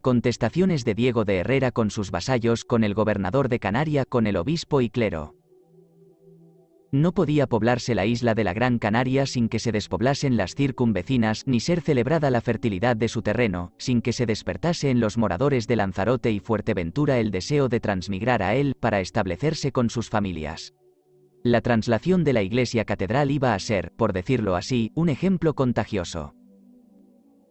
Contestaciones de Diego de Herrera con sus vasallos, con el gobernador de Canaria, con el obispo y clero. No podía poblarse la isla de la Gran Canaria sin que se despoblasen las circunvecinas, ni ser celebrada la fertilidad de su terreno, sin que se despertase en los moradores de Lanzarote y Fuerteventura el deseo de transmigrar a él, para establecerse con sus familias. La traslación de la iglesia catedral iba a ser, por decirlo así, un ejemplo contagioso.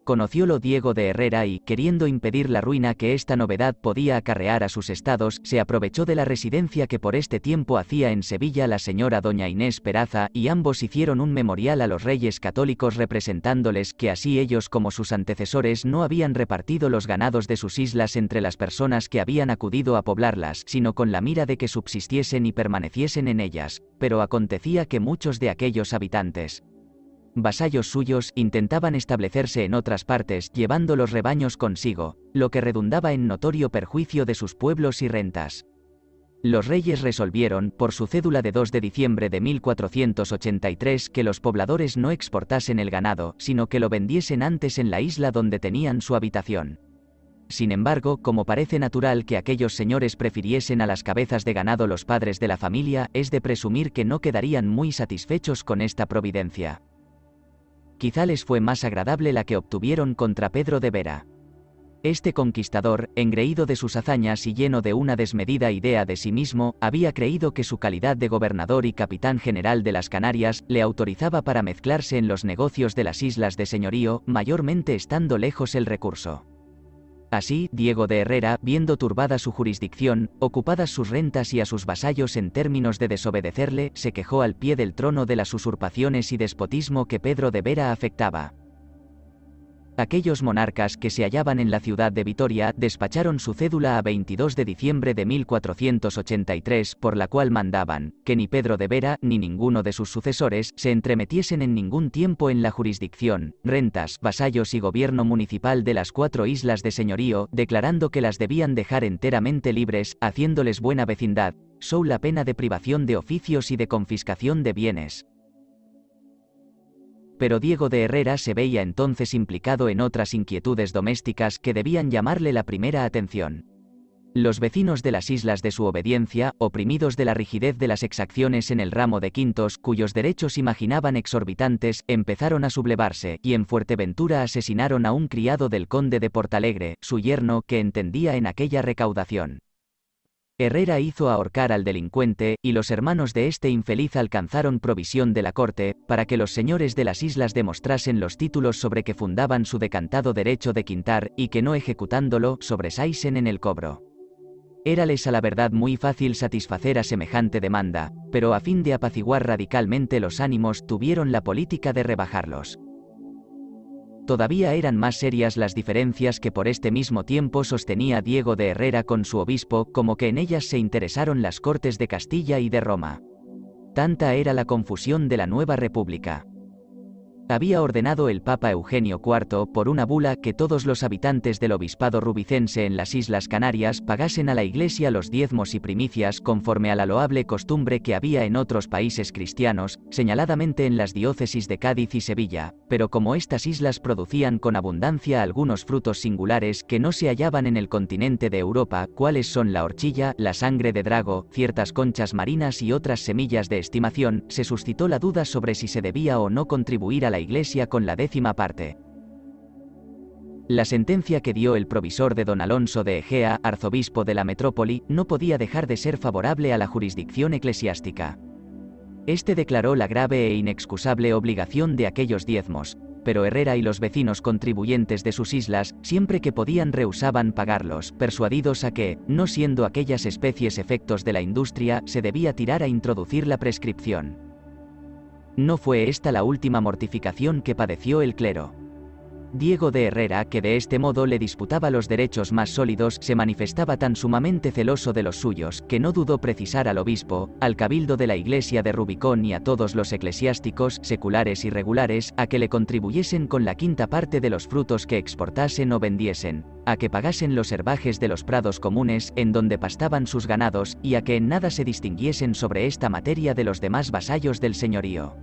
Conociólo Diego de Herrera y, queriendo impedir la ruina que esta novedad podía acarrear a sus estados, se aprovechó de la residencia que por este tiempo hacía en Sevilla la señora doña Inés Peraza, y ambos hicieron un memorial a los reyes católicos representándoles que así ellos como sus antecesores no habían repartido los ganados de sus islas entre las personas que habían acudido a poblarlas, sino con la mira de que subsistiesen y permaneciesen en ellas, pero acontecía que muchos de aquellos habitantes, vasallos suyos, intentaban establecerse en otras partes, llevando los rebaños consigo, lo que redundaba en notorio perjuicio de sus pueblos y rentas. Los reyes resolvieron, por su cédula de 2 de diciembre de 1483, que los pobladores no exportasen el ganado, sino que lo vendiesen antes en la isla donde tenían su habitación. Sin embargo, como parece natural que aquellos señores prefiriesen a las cabezas de ganado los padres de la familia, es de presumir que no quedarían muy satisfechos con esta providencia. Quizá les fue más agradable la que obtuvieron contra Pedro de Vera. Este conquistador, engreído de sus hazañas y lleno de una desmedida idea de sí mismo, había creído que su calidad de gobernador y capitán general de las Canarias le autorizaba para mezclarse en los negocios de las islas de señorío, mayormente estando lejos el recurso. Así, Diego de Herrera, viendo turbada su jurisdicción, ocupadas sus rentas y a sus vasallos en términos de desobedecerle, se quejó al pie del trono de las usurpaciones y despotismo que Pedro de Vera afectaba. Aquellos monarcas que se hallaban en la ciudad de Vitoria despacharon su cédula a 22 de diciembre de 1483, por la cual mandaban que ni Pedro de Vera ni ninguno de sus sucesores se entremetiesen en ningún tiempo en la jurisdicción, rentas, vasallos y gobierno municipal de las 4 islas de señorío, declarando que las debían dejar enteramente libres, haciéndoles buena vecindad, sou la pena de privación de oficios y de confiscación de bienes. Pero Diego de Herrera se veía entonces implicado en otras inquietudes domésticas que debían llamarle la primera atención. Los vecinos de las islas de su obediencia, oprimidos de la rigidez de las exacciones en el ramo de quintos, cuyos derechos imaginaban exorbitantes, empezaron a sublevarse, y en Fuerteventura asesinaron a un criado del conde de Portalegre, su yerno, que entendía en aquella recaudación. Herrera hizo ahorcar al delincuente, y los hermanos de este infeliz alcanzaron provisión de la corte, para que los señores de las islas demostrasen los títulos sobre que fundaban su decantado derecho de quintar, y que no ejecutándolo, sobresaisen en el cobro. Érales a la verdad muy fácil satisfacer a semejante demanda, pero a fin de apaciguar radicalmente los ánimos tuvieron la política de rebajarlos. Todavía eran más serias las diferencias que por este mismo tiempo sostenía Diego de Herrera con su obispo, como que en ellas se interesaron las Cortes de Castilla y de Roma. Tanta era la confusión de la nueva república. Había ordenado el Papa Eugenio IV, por una bula, que todos los habitantes del obispado rubicense en las Islas Canarias pagasen a la Iglesia los diezmos y primicias conforme a la loable costumbre que había en otros países cristianos, señaladamente en las diócesis de Cádiz y Sevilla, pero como estas islas producían con abundancia algunos frutos singulares que no se hallaban en el continente de Europa, cuáles son la horchilla, la sangre de drago, ciertas conchas marinas y otras semillas de estimación, se suscitó la duda sobre si se debía o no contribuir a la Iglesia con la 10ª parte. La sentencia que dio el provisor de don Alonso de Egea, arzobispo de la metrópoli, no podía dejar de ser favorable a la jurisdicción eclesiástica. Este declaró la grave e inexcusable obligación de aquellos diezmos, pero Herrera y los vecinos contribuyentes de sus islas, siempre que podían rehusaban pagarlos, persuadidos a que, no siendo aquellas especies efectos de la industria, se debía tirar a introducir la prescripción. No fue esta la última mortificación que padeció el clero. Diego de Herrera, que de este modo le disputaba los derechos más sólidos, se manifestaba tan sumamente celoso de los suyos, que no dudó precisar al obispo, al cabildo de la iglesia de Rubicón y a todos los eclesiásticos, seculares y regulares, a que le contribuyesen con la 5ª parte de los frutos que exportasen o vendiesen, a que pagasen los herbajes de los prados comunes, en donde pastaban sus ganados, y a que en nada se distinguiesen sobre esta materia de los demás vasallos del señorío.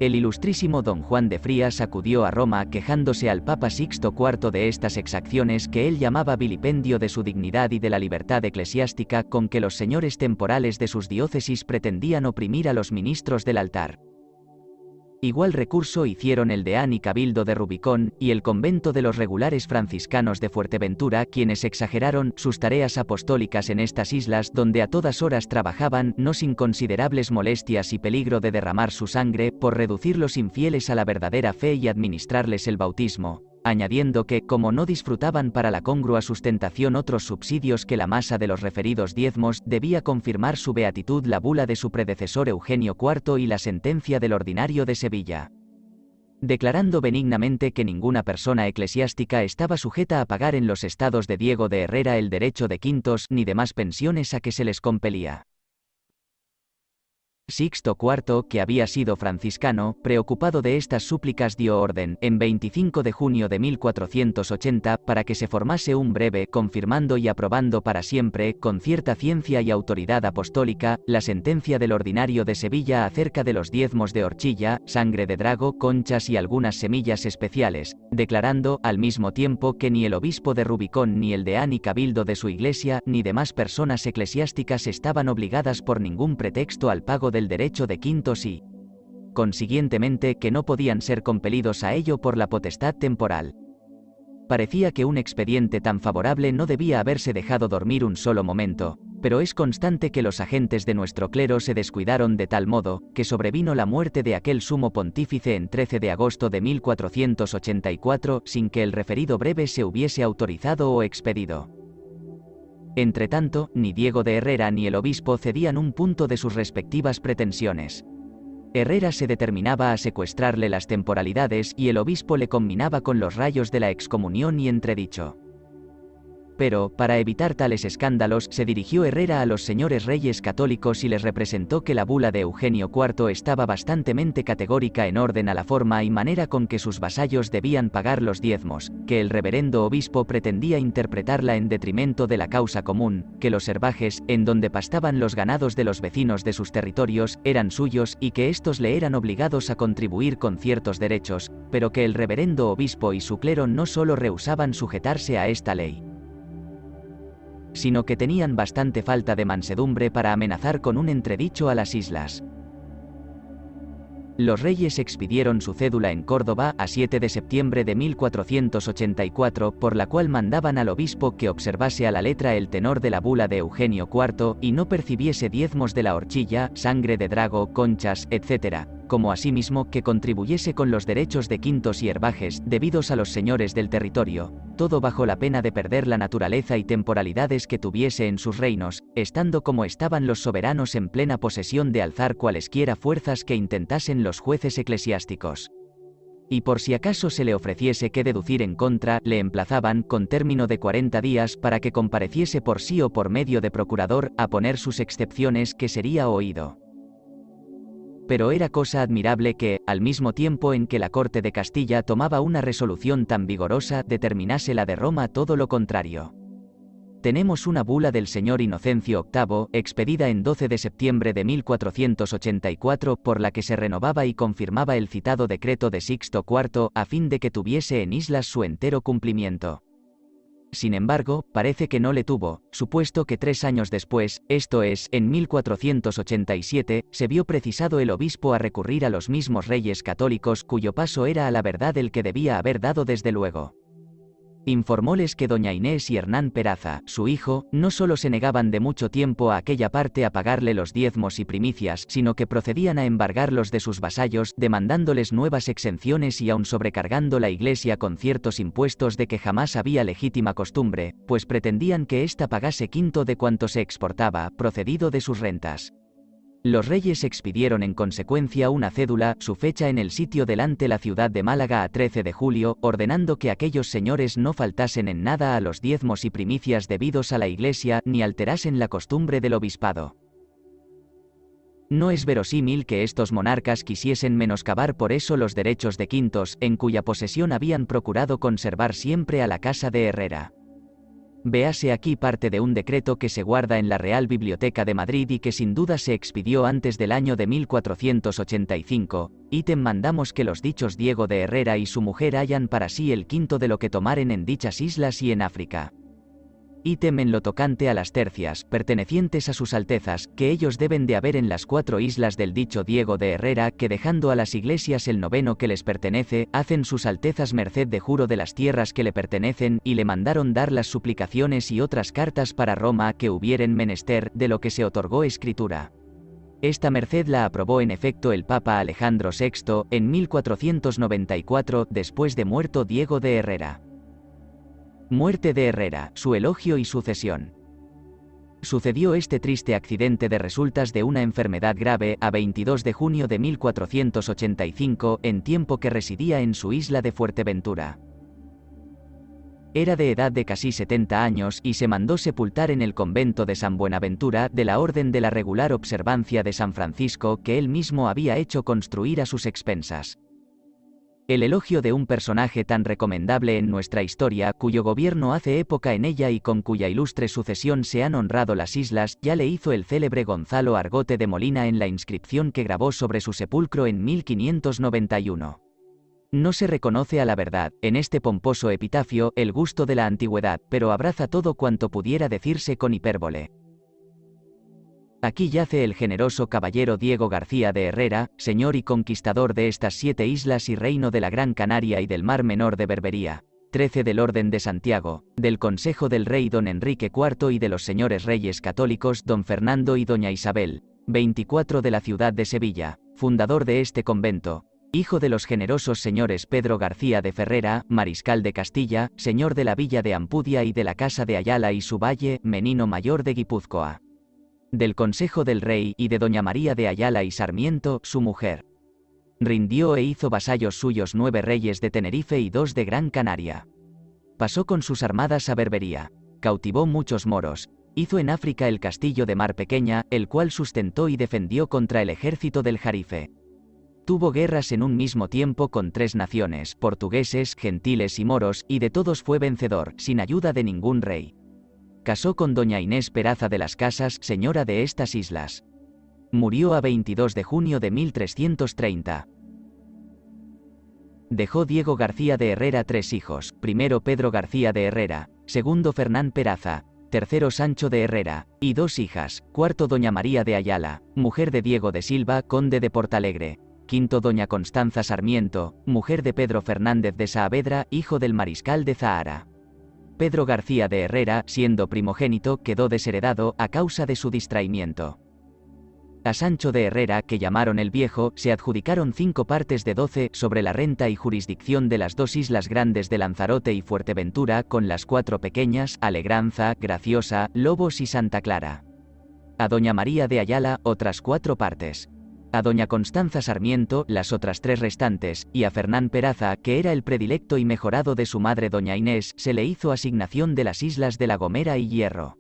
El ilustrísimo don Juan de Frías acudió a Roma quejándose al Papa Sixto IV de estas exacciones que él llamaba vilipendio de su dignidad y de la libertad eclesiástica con que los señores temporales de sus diócesis pretendían oprimir a los ministros del altar. Igual recurso hicieron el deán y cabildo de Rubicón y el convento de los regulares franciscanos de Fuerteventura, quienes exageraron sus tareas apostólicas en estas islas donde a todas horas trabajaban, no sin considerables molestias y peligro de derramar su sangre, por reducir los infieles a la verdadera fe y administrarles el bautismo, añadiendo que, como no disfrutaban para la congrua sustentación otros subsidios que la masa de los referidos diezmos, debía confirmar su beatitud la bula de su predecesor Eugenio IV y la sentencia del ordinario de Sevilla, declarando benignamente que ninguna persona eclesiástica estaba sujeta a pagar en los estados de Diego de Herrera el derecho de quintos ni demás pensiones a que se les compelía. Sixto IV, que había sido franciscano, preocupado de estas súplicas dio orden, en 25 de junio de 1480, para que se formase un breve, confirmando y aprobando para siempre, con cierta ciencia y autoridad apostólica, la sentencia del ordinario de Sevilla acerca de los diezmos de horchilla, sangre de drago, conchas y algunas semillas especiales, declarando, al mismo tiempo, que ni el obispo de Rubicón ni el deán y cabildo de su iglesia, ni demás personas eclesiásticas estaban obligadas por ningún pretexto al pago del derecho de quintos y, consiguientemente, que no podían ser compelidos a ello por la potestad temporal. Parecía que un expediente tan favorable no debía haberse dejado dormir un solo momento, pero es constante que los agentes de nuestro clero se descuidaron de tal modo, que sobrevino la muerte de aquel sumo pontífice en 13 de agosto de 1484, sin que el referido breve se hubiese autorizado o expedido. Entretanto, ni Diego de Herrera ni el obispo cedían un punto de sus respectivas pretensiones. Herrera se determinaba a secuestrarle las temporalidades y el obispo le combinaba con los rayos de la excomunión y entredicho. Pero, para evitar tales escándalos, se dirigió Herrera a los señores reyes católicos y les representó que la bula de Eugenio IV estaba bastantemente categórica en orden a la forma y manera con que sus vasallos debían pagar los diezmos, que el reverendo obispo pretendía interpretarla en detrimento de la causa común, que los herbajes, en donde pastaban los ganados de los vecinos de sus territorios, eran suyos y que éstos le eran obligados a contribuir con ciertos derechos, pero que el reverendo obispo y su clero no solo rehusaban sujetarse a esta ley, sino que tenían bastante falta de mansedumbre para amenazar con un entredicho a las islas. Los reyes expidieron su cédula en Córdoba a 7 de septiembre de 1484, por la cual mandaban al obispo que observase a la letra el tenor de la bula de Eugenio IV y no percibiese diezmos de la horchilla, sangre de drago, conchas, etc., como asimismo que contribuyese con los derechos de quintos y herbajes debidos a los señores del territorio, todo bajo la pena de perder la naturaleza y temporalidades que tuviese en sus reinos, estando como estaban los soberanos en plena posesión de alzar cualesquiera fuerzas que intentasen los jueces eclesiásticos. Y por si acaso se le ofreciese que deducir en contra, le emplazaban, con término de 40 días, para que compareciese por sí o por medio de procurador, a poner sus excepciones, que sería oído. Pero era cosa admirable que, al mismo tiempo en que la corte de Castilla tomaba una resolución tan vigorosa, determinase la de Roma todo lo contrario. Tenemos una bula del señor Inocencio VIII, expedida en 12 de septiembre de 1484, por la que se renovaba y confirmaba el citado decreto de Sixto IV, a fin de que tuviese en islas su entero cumplimiento. Sin embargo, parece que no le tuvo, supuesto que 3 años después, esto es, en 1487, se vio precisado el obispo a recurrir a los mismos reyes católicos cuyo paso era a la verdad el que debía haber dado desde luego. Informóles que doña Inés y Hernán Peraza, su hijo, no solo se negaban de mucho tiempo a aquella parte a pagarle los diezmos y primicias, sino que procedían a embargarlos de sus vasallos, demandándoles nuevas exenciones y aun sobrecargando la Iglesia con ciertos impuestos de que jamás había legítima costumbre, pues pretendían que ésta pagase quinto de cuanto se exportaba, procedido de sus rentas. Los reyes expidieron en consecuencia una cédula, su fecha en el sitio delante la ciudad de Málaga a 13 de julio, ordenando que aquellos señores no faltasen en nada a los diezmos y primicias debidos a la Iglesia, ni alterasen la costumbre del obispado. No es verosímil que estos monarcas quisiesen menoscabar por eso los derechos de quintos, en cuya posesión habían procurado conservar siempre a la casa de Herrera. Véase aquí parte de un decreto que se guarda en la Real Biblioteca de Madrid y que sin duda se expidió antes del año de 1485. Ítem: mandamos que los dichos Diego de Herrera y su mujer hayan para sí el quinto de lo que tomaren en dichas islas y en África. Ítem: en lo tocante a las tercias, pertenecientes a sus altezas, que ellos deben de haber en las 4 islas del dicho Diego de Herrera, que dejando a las iglesias el noveno que les pertenece, hacen sus altezas merced de juro de las tierras que le pertenecen, y le mandaron dar las suplicaciones y otras cartas para Roma que hubieren menester, de lo que se otorgó escritura. Esta merced la aprobó en efecto el Papa Alejandro VI, en 1494, después de muerto Diego de Herrera. Muerte de Herrera, su elogio y sucesión. Sucedió este triste accidente de resultas de una enfermedad grave a 22 de junio de 1485, en tiempo que residía en su isla de Fuerteventura. Era de edad de casi 70 años y se mandó sepultar en el convento de San Buenaventura, de la Orden de la Regular Observancia de San Francisco, que él mismo había hecho construir a sus expensas. El elogio de un personaje tan recomendable en nuestra historia, cuyo gobierno hace época en ella y con cuya ilustre sucesión se han honrado las islas, ya le hizo el célebre Gonzalo Argote de Molina en la inscripción que grabó sobre su sepulcro en 1591. No se reconoce a la verdad, en este pomposo epitafio, el gusto de la antigüedad, pero abraza todo cuanto pudiera decirse con hipérbole. Aquí yace el generoso caballero Diego García de Herrera, señor y conquistador de estas 7 islas y reino de la Gran Canaria y del Mar Menor de Berbería, 13 del Orden de Santiago, del Consejo del Rey don Enrique IV y de los señores reyes católicos don Fernando y doña Isabel, 24 de la ciudad de Sevilla, fundador de este convento, hijo de los generosos señores Pedro García de Ferrera, mariscal de Castilla, señor de la villa de Ampudia y de la casa de Ayala y su valle, menino mayor de Guipúzcoa. Del Consejo del Rey y de doña María de Ayala y Sarmiento, su mujer. Rindió e hizo vasallos suyos 9 reyes de Tenerife y 2 de Gran Canaria. Pasó con sus armadas a Berbería. Cautivó muchos moros. Hizo en África el castillo de Mar Pequeña, el cual sustentó y defendió contra el ejército del Jarife. Tuvo guerras en un mismo tiempo con 3 naciones, portugueses, gentiles y moros, y de todos fue vencedor, sin ayuda de ningún rey. Casó con doña Inés Peraza de las Casas, señora de estas islas. Murió a 22 de junio de 1330. Dejó Diego García de Herrera 3 hijos, primero Pedro García de Herrera, segundo Fernán Peraza, tercero Sancho de Herrera, y 2 hijas, cuarto doña María de Ayala, mujer de Diego de Silva, conde de Portalegre, quinto doña Constanza Sarmiento, mujer de Pedro Fernández de Saavedra, hijo del mariscal de Zahara. Pedro García de Herrera, siendo primogénito, quedó desheredado a causa de su distraimiento. A Sancho de Herrera, que llamaron el Viejo, se adjudicaron 5 partes de 12 sobre la renta y jurisdicción de las 2 islas grandes de Lanzarote y Fuerteventura, con las 4 pequeñas, Alegranza, Graciosa, Lobos y Santa Clara. A doña María de Ayala, otras 4 partes. A doña Constanza Sarmiento, las otras 3 restantes, y a Fernán Peraza, que era el predilecto y mejorado de su madre doña Inés, se le hizo asignación de las islas de La Gomera y Hierro.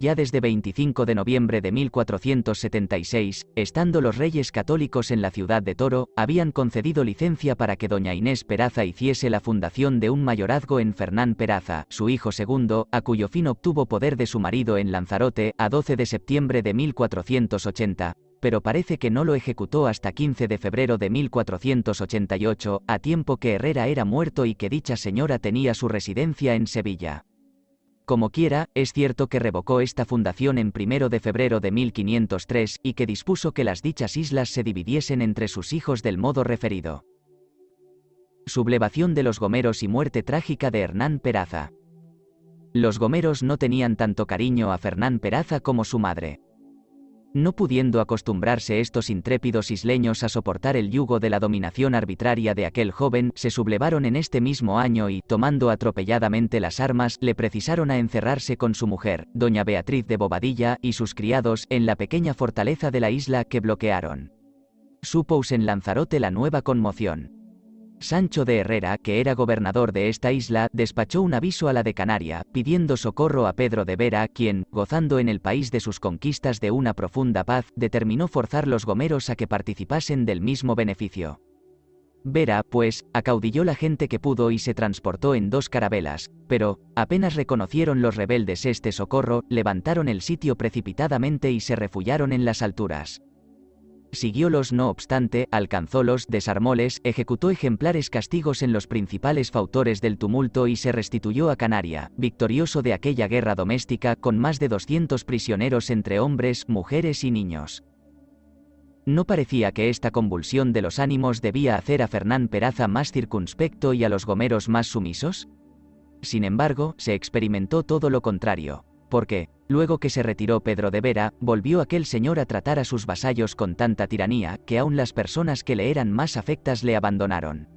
Ya desde 25 de noviembre de 1476, estando los reyes católicos en la ciudad de Toro, habían concedido licencia para que doña Inés Peraza hiciese la fundación de un mayorazgo en Fernán Peraza, su hijo segundo, a cuyo fin obtuvo poder de su marido en Lanzarote, a 12 de septiembre de 1480, pero parece que no lo ejecutó hasta 15 de febrero de 1488, a tiempo que Herrera era muerto y que dicha señora tenía su residencia en Sevilla. Como quiera, es cierto que revocó esta fundación en 1 de febrero de 1503 y que dispuso que las dichas islas se dividiesen entre sus hijos del modo referido. Sublevación de los gomeros y muerte trágica de Hernán Peraza. Los gomeros no tenían tanto cariño a Fernán Peraza como su madre. No pudiendo acostumbrarse estos intrépidos isleños a soportar el yugo de la dominación arbitraria de aquel joven, se sublevaron en este mismo año y, tomando atropelladamente las armas, le precisaron a encerrarse con su mujer, doña Beatriz de Bobadilla, y sus criados, en la pequeña fortaleza de la isla que bloquearon. Supous en Lanzarote la nueva conmoción. Sancho de Herrera, que era gobernador de esta isla, despachó un aviso a la de Canaria, pidiendo socorro a Pedro de Vera, quien, gozando en el país de sus conquistas de una profunda paz, determinó forzar los gomeros a que participasen del mismo beneficio. Vera, pues, acaudilló la gente que pudo y se transportó en 2 carabelas, pero, apenas reconocieron los rebeldes este socorro, levantaron el sitio precipitadamente y se refugiaron en las alturas. Siguiólos no obstante, alcanzólos, desarmóles, ejecutó ejemplares castigos en los principales fautores del tumulto y se restituyó a Canaria, victorioso de aquella guerra doméstica con más de 200 prisioneros entre hombres, mujeres y niños. ¿No parecía que esta convulsión de los ánimos debía hacer a Fernán Peraza más circunspecto y a los gomeros más sumisos? Sin embargo, se experimentó todo lo contrario, porque, luego que se retiró Pedro de Vera, volvió aquel señor a tratar a sus vasallos con tanta tiranía que aun las personas que le eran más afectas le abandonaron.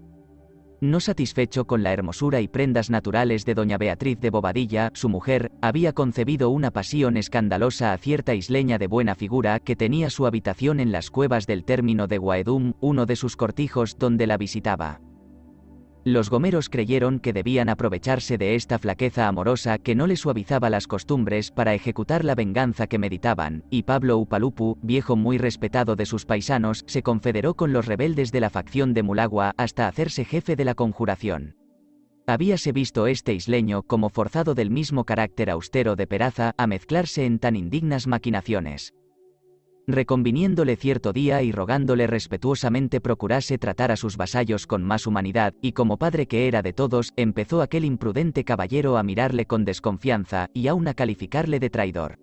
No satisfecho con la hermosura y prendas naturales de doña Beatriz de Bobadilla, su mujer, había concebido una pasión escandalosa a cierta isleña de buena figura que tenía su habitación en las cuevas del término de Guaedum, uno de sus cortijos donde la visitaba. Los gomeros creyeron que debían aprovecharse de esta flaqueza amorosa que no le suavizaba las costumbres para ejecutar la venganza que meditaban, y Pablo Upalupu, viejo muy respetado de sus paisanos, se confederó con los rebeldes de la facción de Mulagua hasta hacerse jefe de la conjuración. Habíase visto este isleño como forzado del mismo carácter austero de Peraza a mezclarse en tan indignas maquinaciones. Reconviniéndole cierto día y rogándole respetuosamente procurase tratar a sus vasallos con más humanidad, y como padre que era de todos, empezó aquel imprudente caballero a mirarle con desconfianza, y aun a calificarle de traidor.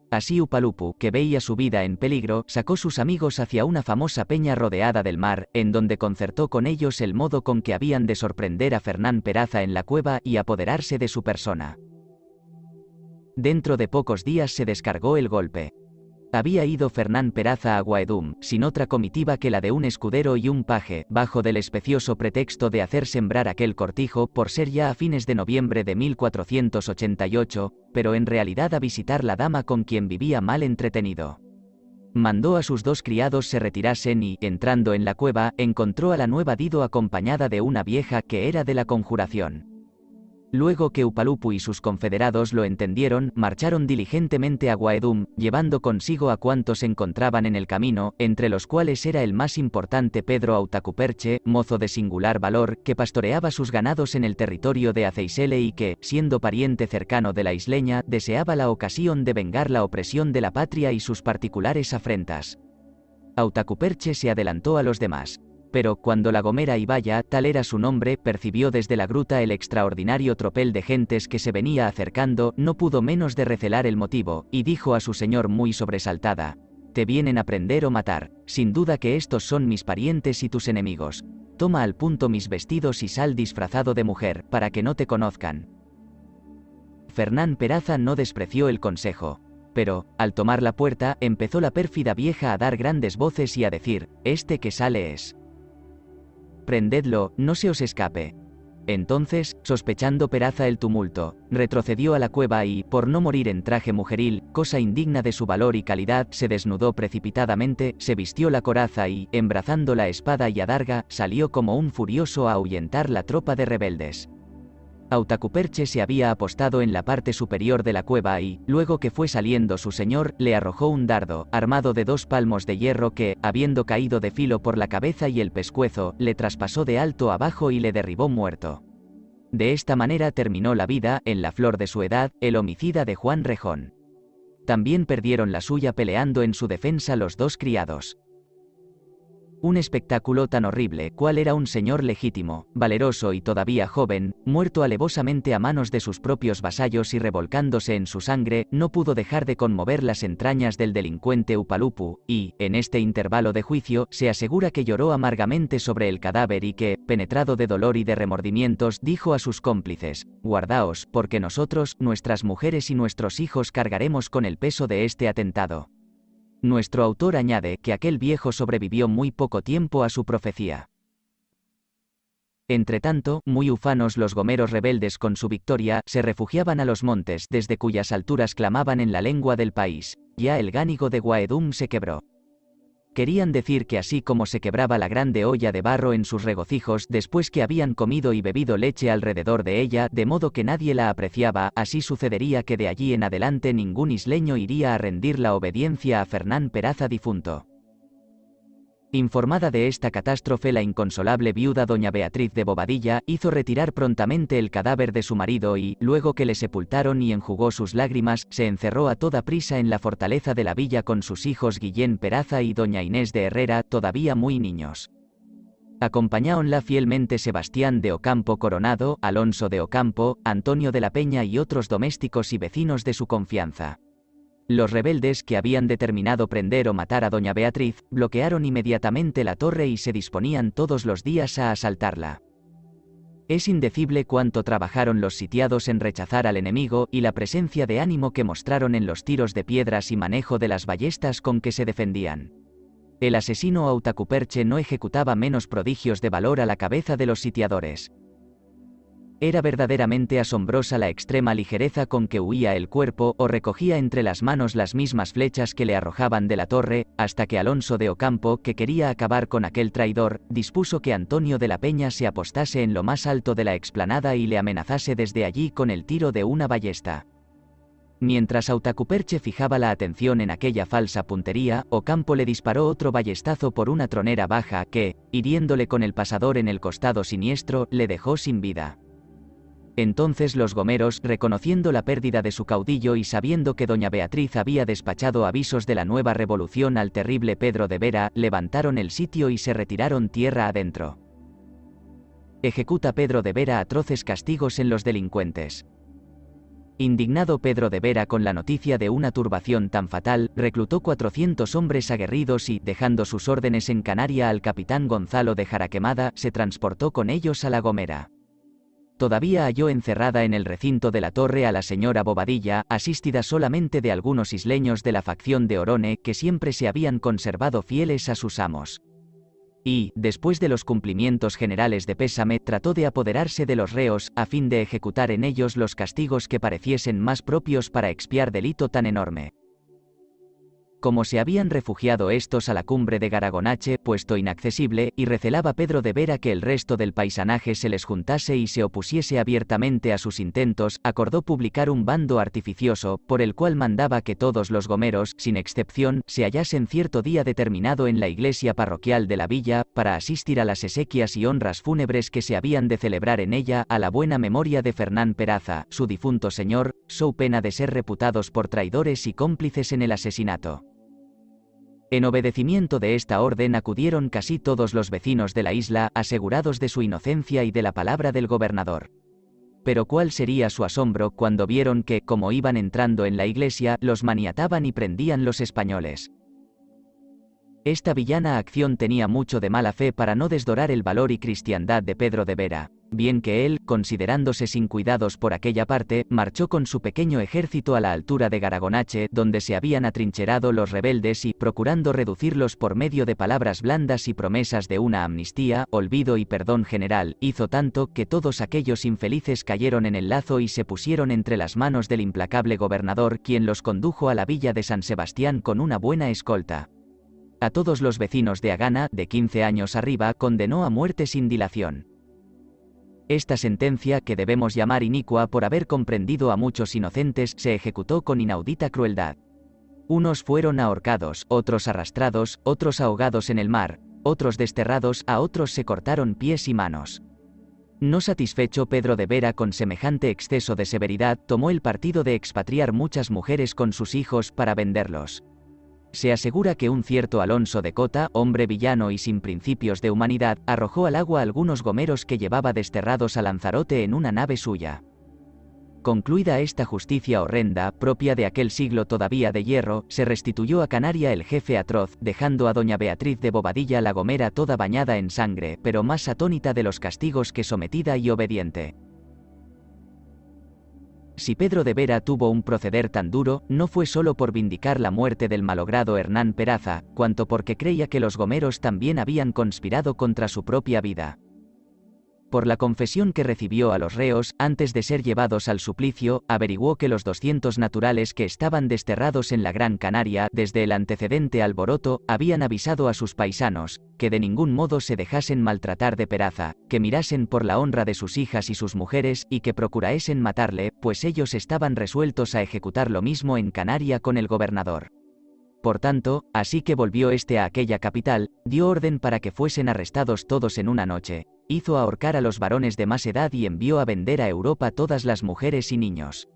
Así Upalupu, que veía su vida en peligro, sacó sus amigos hacia una famosa peña rodeada del mar, en donde concertó con ellos el modo con que habían de sorprender a Fernán Peraza en la cueva y apoderarse de su persona. Dentro de pocos días se descargó el golpe. Había ido Fernán Peraza a Guaedum, sin otra comitiva que la de un escudero y un paje, bajo del especioso pretexto de hacer sembrar aquel cortijo por ser ya a fines de noviembre de 1488, pero en realidad a visitar la dama con quien vivía mal entretenido. Mandó a sus 2 criados se retirasen y, entrando en la cueva, encontró a la nueva Dido acompañada de una vieja que era de la conjuración. Luego que Upalupu y sus confederados lo entendieron, marcharon diligentemente a Guaedum, llevando consigo a cuantos se encontraban en el camino, entre los cuales era el más importante Pedro Autacuperche, mozo de singular valor, que pastoreaba sus ganados en el territorio de Aceisele y que, siendo pariente cercano de la isleña, deseaba la ocasión de vengar la opresión de la patria y sus particulares afrentas. Autacuperche se adelantó a los demás. Pero, cuando la gomera Ibaya, tal era su nombre, percibió desde la gruta el extraordinario tropel de gentes que se venía acercando, no pudo menos de recelar el motivo, y dijo a su señor muy sobresaltada: «Te vienen a prender o matar, sin duda que estos son mis parientes y tus enemigos. Toma al punto mis vestidos y sal disfrazado de mujer, para que no te conozcan». Fernán Peraza no despreció el consejo. Pero, al tomar la puerta, empezó la pérfida vieja a dar grandes voces y a decir: «Este que sale es. Prendedlo, no se os escape». Entonces, sospechando Peraza el tumulto, retrocedió a la cueva y, por no morir en traje mujeril, cosa indigna de su valor y calidad, se desnudó precipitadamente, se vistió la coraza y, embrazando la espada y adarga, salió como un furioso a ahuyentar la tropa de rebeldes. Autacuperche se había apostado en la parte superior de la cueva y, luego que fue saliendo su señor, le arrojó un dardo, armado de 2 palmos de hierro que, habiendo caído de filo por la cabeza y el pescuezo, le traspasó de alto abajo y le derribó muerto. De esta manera terminó la vida, en la flor de su edad, el homicida de Juan Rejón. También perdieron la suya peleando en su defensa los 2 criados. Un espectáculo tan horrible cual era un señor legítimo, valeroso y todavía joven, muerto alevosamente a manos de sus propios vasallos y revolcándose en su sangre, no pudo dejar de conmover las entrañas del delincuente Upalupu, y, en este intervalo de juicio, se asegura que lloró amargamente sobre el cadáver y que, penetrado de dolor y de remordimientos, dijo a sus cómplices: «Guardaos, porque nosotros, nuestras mujeres y nuestros hijos cargaremos con el peso de este atentado». Nuestro autor añade que aquel viejo sobrevivió muy poco tiempo a su profecía. Entretanto, muy ufanos los gomeros rebeldes con su victoria, se refugiaban a los montes desde cuyas alturas clamaban en la lengua del país: «Ya el gánigo de Guaedum se quebró». Querían decir que así como se quebraba la grande olla de barro en sus regocijos después que habían comido y bebido leche alrededor de ella, de modo que nadie la apreciaba, así sucedería que de allí en adelante ningún isleño iría a rendir la obediencia a Fernán Peraza difunto. Informada de esta catástrofe, la inconsolable viuda doña Beatriz de Bobadilla hizo retirar prontamente el cadáver de su marido y, luego que le sepultaron y enjugó sus lágrimas, se encerró a toda prisa en la fortaleza de la villa con sus hijos Guillén Peraza y doña Inés de Herrera, todavía muy niños. Acompañáronla fielmente Sebastián de Ocampo Coronado, Alonso de Ocampo, Antonio de la Peña y otros domésticos y vecinos de su confianza. Los rebeldes, que habían determinado prender o matar a doña Beatriz, bloquearon inmediatamente la torre y se disponían todos los días a asaltarla. Es indecible cuánto trabajaron los sitiados en rechazar al enemigo y la presencia de ánimo que mostraron en los tiros de piedras y manejo de las ballestas con que se defendían. El asesino Autacuperche no ejecutaba menos prodigios de valor a la cabeza de los sitiadores. Era verdaderamente asombrosa la extrema ligereza con que huía el cuerpo o recogía entre las manos las mismas flechas que le arrojaban de la torre, hasta que Alonso de Ocampo, que quería acabar con aquel traidor, dispuso que Antonio de la Peña se apostase en lo más alto de la explanada y le amenazase desde allí con el tiro de una ballesta. Mientras Autacuperche fijaba la atención en aquella falsa puntería, Ocampo le disparó otro ballestazo por una tronera baja que, hiriéndole con el pasador en el costado siniestro, le dejó sin vida. Entonces los gomeros, reconociendo la pérdida de su caudillo y sabiendo que doña Beatriz había despachado avisos de la nueva revolución al terrible Pedro de Vera, levantaron el sitio y se retiraron tierra adentro. Ejecuta Pedro de Vera atroces castigos en los delincuentes. Indignado Pedro de Vera con la noticia de una turbación tan fatal, reclutó 400 hombres aguerridos y, dejando sus órdenes en Canaria al capitán Gonzalo de Jaraquemada, se transportó con ellos a La Gomera. Todavía halló encerrada en el recinto de la torre a la señora Bobadilla, asistida solamente de algunos isleños de la facción de Orone que siempre se habían conservado fieles a sus amos. Y, después de los cumplimientos generales de pésame, trató de apoderarse de los reos, a fin de ejecutar en ellos los castigos que pareciesen más propios para expiar delito tan enorme. Como se habían refugiado estos a la cumbre de Garagonache, puesto inaccesible, y recelaba Pedro de Vera que el resto del paisanaje se les juntase y se opusiese abiertamente a sus intentos, acordó publicar un bando artificioso, por el cual mandaba que todos los gomeros, sin excepción, se hallasen cierto día determinado en la iglesia parroquial de la villa, para asistir a las exequias y honras fúnebres que se habían de celebrar en ella, a la buena memoria de Fernán Peraza, su difunto señor, so pena de ser reputados por traidores y cómplices en el asesinato. En obedecimiento de esta orden acudieron casi todos los vecinos de la isla, asegurados de su inocencia y de la palabra del gobernador. Pero cuál sería su asombro cuando vieron que, como iban entrando en la iglesia, los maniataban y prendían los españoles. Esta villana acción tenía mucho de mala fe para no desdorar el valor y cristiandad de Pedro de Vera, bien que él, considerándose sin cuidados por aquella parte, marchó con su pequeño ejército a la altura de Garagonache, donde se habían atrincherado los rebeldes y, procurando reducirlos por medio de palabras blandas y promesas de una amnistía, olvido y perdón general, hizo tanto que todos aquellos infelices cayeron en el lazo y se pusieron entre las manos del implacable gobernador, quien los condujo a la villa de San Sebastián con una buena escolta. A todos los vecinos de Agana, de 15 años arriba, condenó a muerte sin dilación. Esta sentencia, que debemos llamar inicua por haber comprendido a muchos inocentes, se ejecutó con inaudita crueldad. Unos fueron ahorcados, otros arrastrados, otros ahogados en el mar, otros desterrados, a otros se cortaron pies y manos. No satisfecho Pedro de Vera con semejante exceso de severidad, tomó el partido de expatriar muchas mujeres con sus hijos para venderlos. Se asegura que un cierto Alonso de Cota, hombre villano y sin principios de humanidad, arrojó al agua a algunos gomeros que llevaba desterrados a Lanzarote en una nave suya. Concluida esta justicia horrenda, propia de aquel siglo todavía de hierro, se restituyó a Canaria el jefe atroz, dejando a doña Beatriz de Bobadilla la Gomera toda bañada en sangre, pero más atónita de los castigos que sometida y obediente. Si Pedro de Vera tuvo un proceder tan duro, no fue solo por vindicar la muerte del malogrado Hernán Peraza, cuanto porque creía que los gomeros también habían conspirado contra su propia vida. Por la confesión que recibió a los reos, antes de ser llevados al suplicio, averiguó que los 200 naturales que estaban desterrados en la Gran Canaria, desde el antecedente alboroto, habían avisado a sus paisanos, que de ningún modo se dejasen maltratar de Peraza, que mirasen por la honra de sus hijas y sus mujeres, y que procurasen matarle, pues ellos estaban resueltos a ejecutar lo mismo en Canaria con el gobernador. Por tanto, así que volvió a aquella capital, dio orden para que fuesen arrestados todos en una noche, hizo ahorcar a los varones de más edad y envió a vender a Europa todas las mujeres y niños.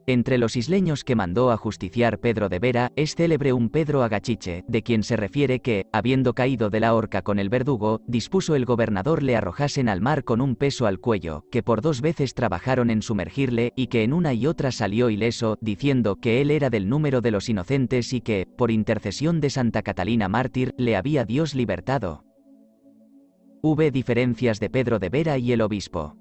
Entre los isleños que mandó a justiciar Pedro de Vera, es célebre un Pedro Agachiche, de quien se refiere que, habiendo caído de la horca con el verdugo, dispuso el gobernador le arrojasen al mar con un peso al cuello, que por 2 veces trabajaron en sumergirle, y que en una y otra salió ileso, diciendo que él era del número de los inocentes y que, por intercesión de Santa Catalina mártir, le había Dios libertado. Hubo diferencias de Pedro de Vera y el obispo.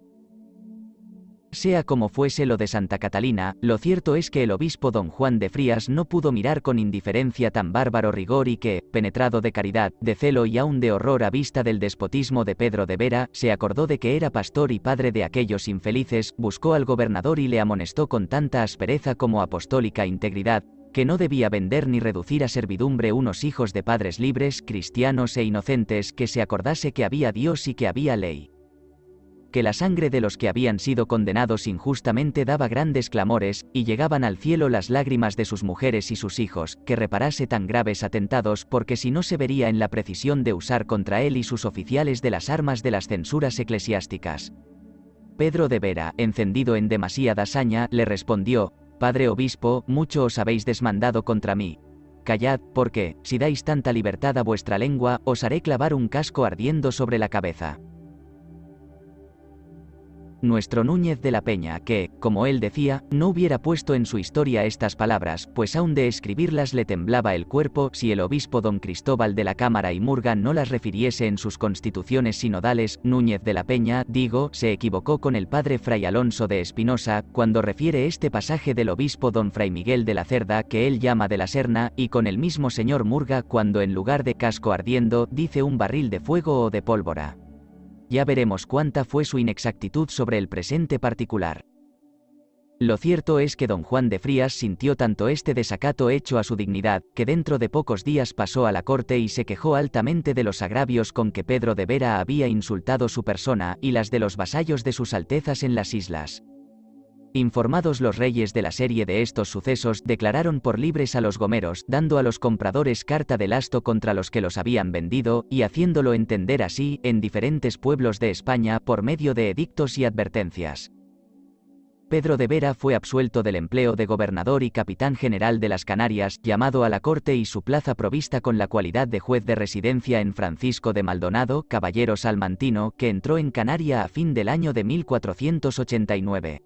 Sea como fuese lo de Santa Catalina, lo cierto es que el obispo don Juan de Frías no pudo mirar con indiferencia tan bárbaro rigor y que, penetrado de caridad, de celo y aun de horror a vista del despotismo de Pedro de Vera, se acordó de que era pastor y padre de aquellos infelices, buscó al gobernador y le amonestó con tanta aspereza como apostólica integridad, que no debía vender ni reducir a servidumbre unos hijos de padres libres, cristianos e inocentes, que se acordase que había Dios y que había ley. Que la sangre de los que habían sido condenados injustamente daba grandes clamores, y llegaban al cielo las lágrimas de sus mujeres y sus hijos, que reparase tan graves atentados, porque si no se vería en la precisión de usar contra él y sus oficiales de las armas de las censuras eclesiásticas. Pedro de Vera, encendido en demasiada saña, le respondió: Padre obispo, mucho os habéis desmandado contra mí. Callad, porque, si dais tanta libertad a vuestra lengua, os haré clavar un casco ardiendo sobre la cabeza. Nuestro Núñez de la Peña, que, como él decía, no hubiera puesto en su historia estas palabras, pues aun de escribirlas le temblaba el cuerpo, si el obispo don Cristóbal de la Cámara y Murga no las refiriese en sus constituciones sinodales, Núñez de la Peña, digo, se equivocó con el padre Fray Alonso de Espinosa, cuando refiere este pasaje del obispo don Fray Miguel de la Cerda, que él llama de la Serna, y con el mismo señor Murga, cuando en lugar de casco ardiendo, dice un barril de fuego o de pólvora. Ya veremos cuánta fue su inexactitud sobre el presente particular. Lo cierto es que don Juan de Frías sintió tanto este desacato hecho a su dignidad, que dentro de pocos días pasó a la corte y se quejó altamente de los agravios con que Pedro de Vera había insultado su persona, y las de los vasallos de sus altezas en las islas. Informados los reyes de la serie de estos sucesos, declararon por libres a los gomeros, dando a los compradores carta de lasto contra los que los habían vendido, y haciéndolo entender así, en diferentes pueblos de España, por medio de edictos y advertencias. Pedro de Vera fue absuelto del empleo de gobernador y capitán general de las Canarias, llamado a la corte y su plaza provista con la cualidad de juez de residencia en Francisco de Maldonado, caballero salmantino, que entró en Canaria a fin del año de 1489.